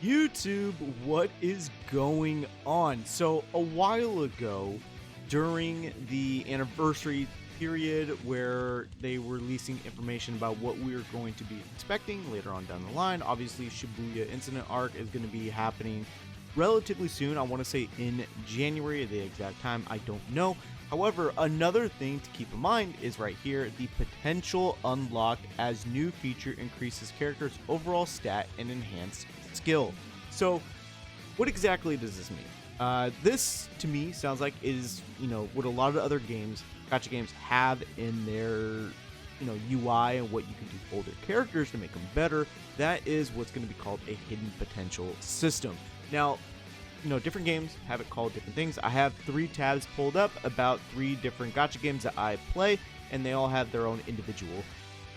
YouTube, what is going on? So, a while ago, during the anniversary period where they were releasing information about what we were going to be expecting later on down the line, obviously, Shibuya Incident Arc is going to be happening relatively soon. I want to say in January, the exact time, I don't know. However, another thing to keep in mind is right here, the potential unlocked as new feature increases characters' overall stat and enhanced skill. So what exactly does this mean? This to me sounds like is, what a lot of other games, gacha games, have in their, UI and what you can do for older characters to make them better. That is what's going to be called a hidden potential system. Now, different games have it called different things. I have 3 tabs pulled up about 3 different gacha games that I play, and they all have their own individual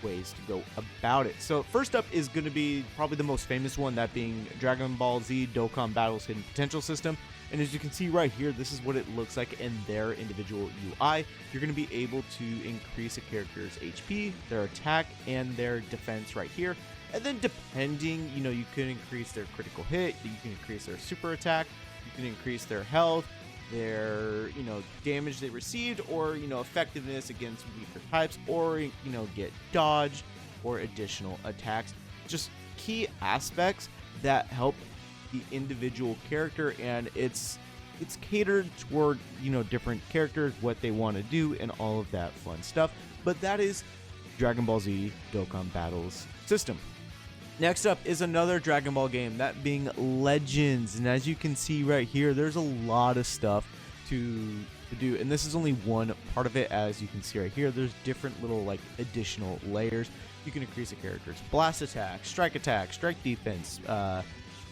ways to go about it. So first up is going to be probably the most famous one, that being Dragon Ball Z Dokkan Battles Hidden Potential System. And as you can see right here, this is what it looks like in their individual UI. You're going to be able to increase a character's HP, their attack, and their defense right here. And then depending, you can increase their critical hit, you can increase their super attack, you can increase their health, their, damage they received, or, effectiveness against weaker types, or, get dodge or additional attacks. Just key aspects that help the individual character, and it's catered toward, different characters, what they want to do, and all of that fun stuff. But that is Dragon Ball Z Dokkan Battles system. Next up is another Dragon Ball game, that being Legends. And as you can see right here, there's a lot of stuff to do. And this is only one part of it. As you can see right here, there's different little additional layers. You can increase a character's blast attack, strike defense,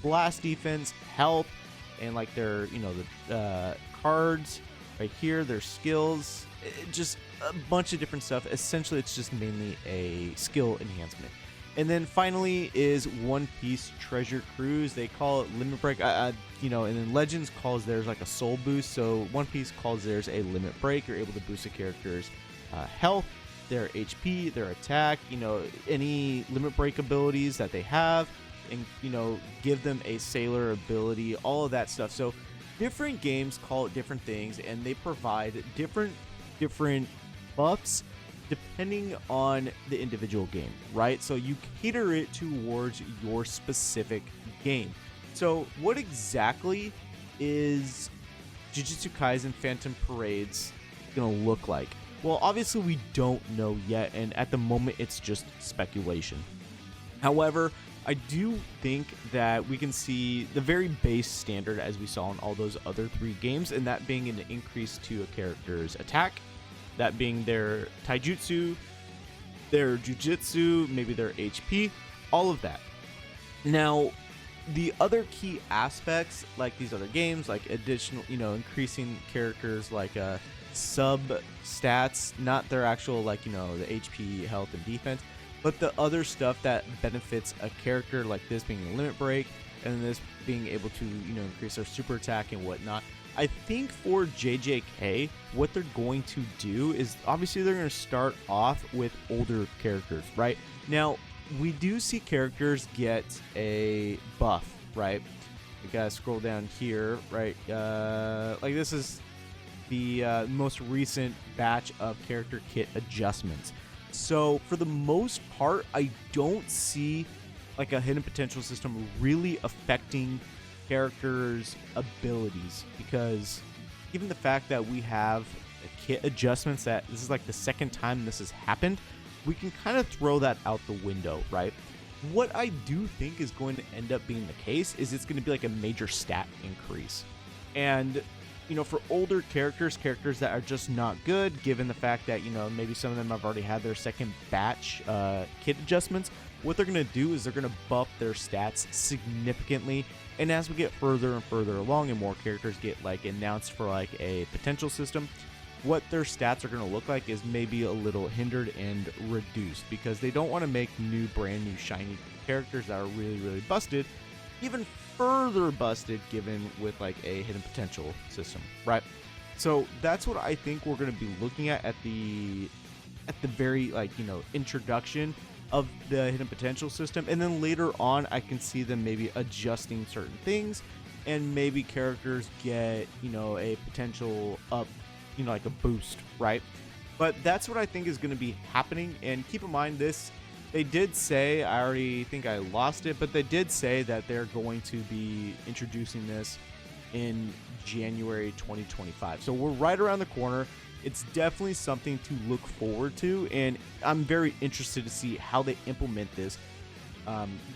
blast defense, health, and their, the cards right here, their skills, just a bunch of different stuff. Essentially, it's just mainly a skill enhancement. And then finally is One Piece Treasure Cruise. They call it Limit Break, and then Legends calls theirs a soul boost. So One Piece calls theirs a Limit Break. You're able to boost a character's health, their HP, their attack, any Limit Break abilities that they have, and, give them a sailor ability, all of that stuff. So different games call it different things, and they provide different buffs depending on the individual game, right? So you cater it towards your specific game. So what exactly is Jujutsu Kaisen Phantom Parade's gonna look like? Well, obviously we don't know yet, and at the moment it's just speculation. However, I do think that we can see the very base standard as we saw in all those other 3 games, and that being an increase to a character's attack, that being their taijutsu, their jujutsu, maybe their HP, all of that. Now, the other key aspects, like these other games, like additional, increasing characters sub stats, not their actual the HP, health, and defense, but the other stuff that benefits a character, like this being a limit break, and this being able to, increase their super attack and whatnot. I think for JJK, what they're going to do is obviously they're going to start off with older characters, right? Now, we do see characters get a buff, right? We gotta scroll down here, right? This is the most recent batch of character kit adjustments. So for the most part, I don't see a hidden potential system really affecting characters' abilities, because given the fact that we have kit adjustments, that this is the second time this has happened, we can kind of throw that out the window, right? What I do think is going to end up being the case is it's going to be a major stat increase. And for older characters that are just not good, given the fact that, maybe some of them have already had their second batch kit adjustments, what they're going to do is they're going to buff their stats significantly. And as we get further and further along and more characters get announced for a potential system, what their stats are going to look like is maybe a little hindered and reduced, because they don't want to make brand new shiny characters that are really, really busted even further busted, given with a hidden potential system, right? So that's what I think we're going to be looking at the very introduction of the hidden potential system, and then later on I can see them maybe adjusting certain things, and maybe characters get, you know, a potential up, you know, like a boost, right? But that's what I think is going to be happening. And keep in mind, this, they did say, I already think I lost it, but they did say that they're going to be introducing this in January 2025. So we're right around the corner. It's definitely something to look forward to, and I'm very interested to see how they implement this.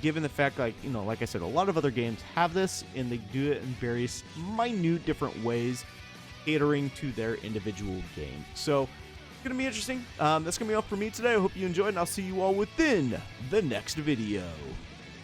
Given the fact, like, you know, like I said, a lot of other games have this, and they do it in various minute different ways, catering to their individual game. So it's gonna be interesting. That's gonna be all for me today. I hope you enjoyed, and I'll see you all within the next video.